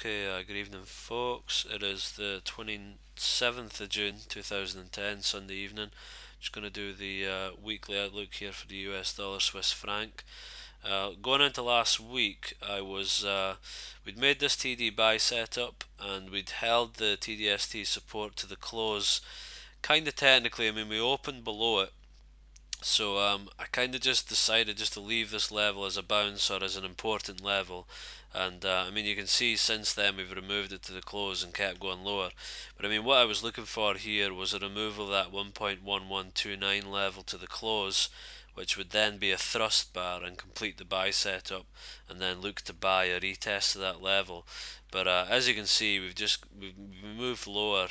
Okay, good evening folks. It is the 27th of June 2010, Sunday evening. Just going to do the weekly outlook here for the US dollar Swiss franc. Going into last week, we'd made this TD buy setup and we'd held the TDST support to the close. Kind of technically, I mean, we opened below it. So I kind of just decided just to leave this level as a bounce or as an important level, and I mean you can see since then we've removed it to the close and kept going lower. But I mean what I was looking for here was a removal of that 1.1129 level to the close, which would then be a thrust bar and complete the buy setup, and then look to buy a retest of that level. But as you can see, we've moved lower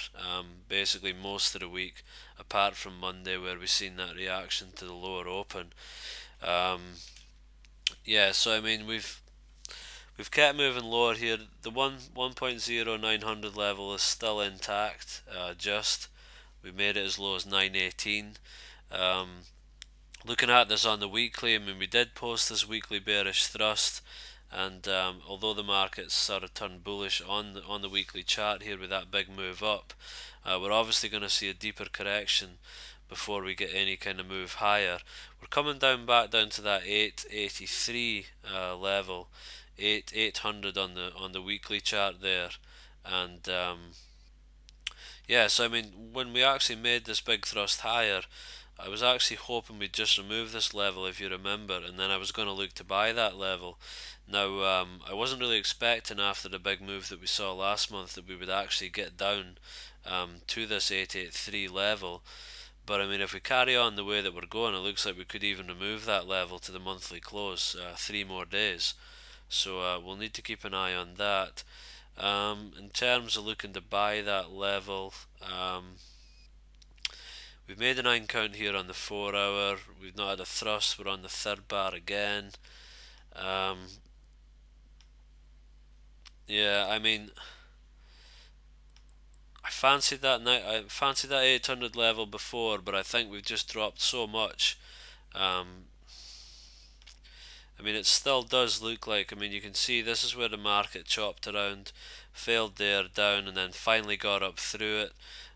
basically most of the week, apart from Monday where we've seen that reaction to the lower open. Yeah, so I mean we've kept moving lower here. The 1.0900 level is still intact. We made it as low as 918. Looking at this on the weekly, I mean we did post this weekly bearish thrust, and although the market's sort of turned bullish on the weekly chart here with that big move up, we're obviously going to see a deeper correction before we get any kind of move higher. We're coming back down to that 883 level, 800 on the weekly chart there, and yeah. So I mean, when we actually made this big thrust higher, I was actually hoping we'd just remove this level, if you remember, and then I was going to look to buy that level. Now, I wasn't really expecting after the big move that we saw last month that we would actually get down to this 883 level. But I mean, if we carry on the way that we're going, it looks like we could even remove that level to the monthly close, 3 more days. So we'll need to keep an eye on that. In terms of looking to buy that level, we've made a 9 count here on the 4 hour. We've not had a thrust. We're on the third bar again. Yeah, I mean, I fancied that 800 level before, but I think we've just dropped so much. I mean, it still does look like, I mean, you can see this is where the market chopped around, failed there, down, and then finally got up through it.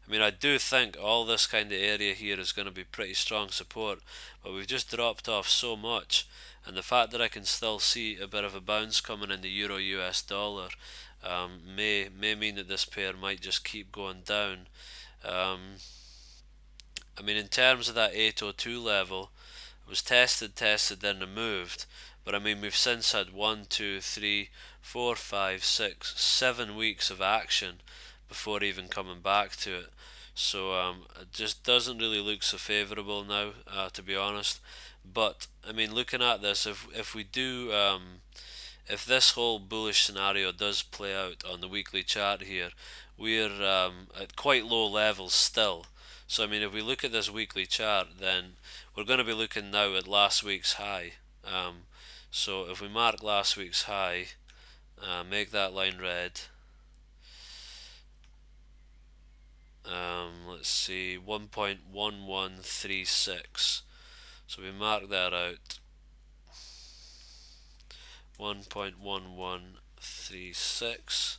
I mean, I do think all this kind of area here is going to be pretty strong support, but we've just dropped off so much, and the fact that I can still see a bit of a bounce coming in the euro US dollar may mean that this pair might just keep going down. I mean, in terms of that 802 level, it was tested, then removed. But I mean, we've since had 1, 2, 3, 4, 5, 6, 7 weeks of action before even coming back to it. So it just doesn't really look so favourable now, to be honest. But I mean, looking at this, if we do, if this whole bullish scenario does play out on the weekly chart here, we're at quite low levels still. So I mean, if we look at this weekly chart, then we're going to be looking now at last week's high. So if we mark last week's high, make that line red. Let's see, 1.1136. So we mark that out. 1.1136.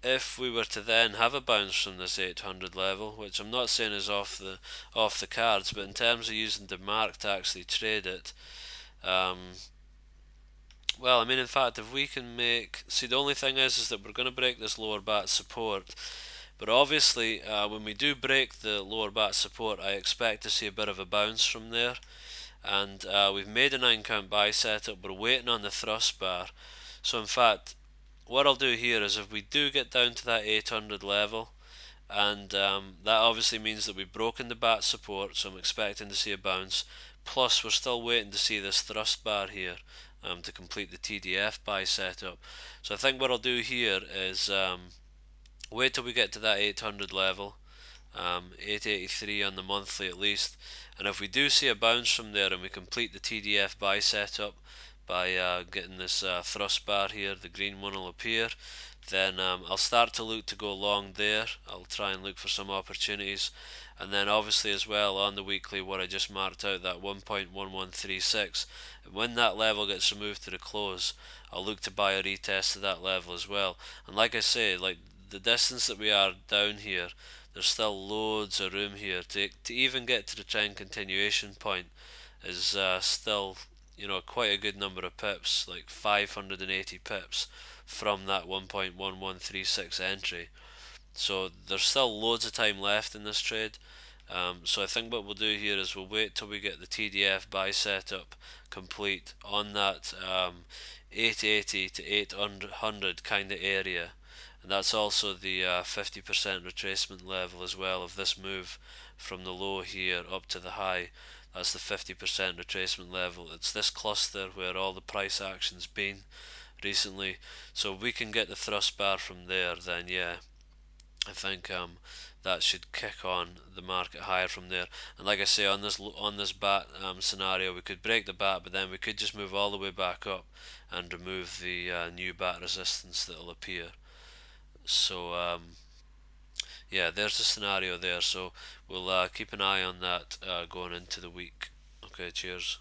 If we were to then have a bounce from this 800 level, which I'm not saying is off the cards, but in terms of using the mark to actually trade it, well, I mean, in fact, if we can see, the only thing is that we're going to break this lower bat support, but obviously when we do break the lower bat support, I expect to see a bit of a bounce from there, and we've made a 9 count buy setup. We're waiting on the thrust bar. So in fact, what I'll do here is, if we do get down to that 800 level, and that obviously means that we've broken the bat support, so I'm expecting to see a bounce, plus we're still waiting to see this thrust bar here to complete the TDF buy setup. So I think what I'll do here is wait till we get to that 800 level, 883 on the monthly at least, and if we do see a bounce from there and we complete the TDF buy setup, by getting this thrust bar here. The green one will appear. Then I'll start to look to go long there. I'll try and look for some opportunities. And then obviously as well on the weekly what I just marked out, that 1.1136, when that level gets removed to the close, I'll look to buy a retest of that level as well. And like I say, like the distance that we are down here, there's still loads of room here to even get to the trend continuation point is still, quite a good number of pips, like 580 pips from that 1.1136 entry. So there's still loads of time left in this trade. So I think what we'll do here is we'll wait till we get the TDF buy setup complete on that 880 to 800 kind of area, and that's also the 50% retracement level as well of this move from the low here up to the high. That's the 50% retracement level. It's this cluster where all the price action's been recently. So if we can get the thrust bar from there, then yeah, I think that should kick on the market higher from there. And like I say, on this bat scenario, we could break the bat, but then we could just move all the way back up and remove the new bat resistance that will appear. So yeah, there's the scenario there. So we'll keep an eye on that going into the week. Okay, cheers.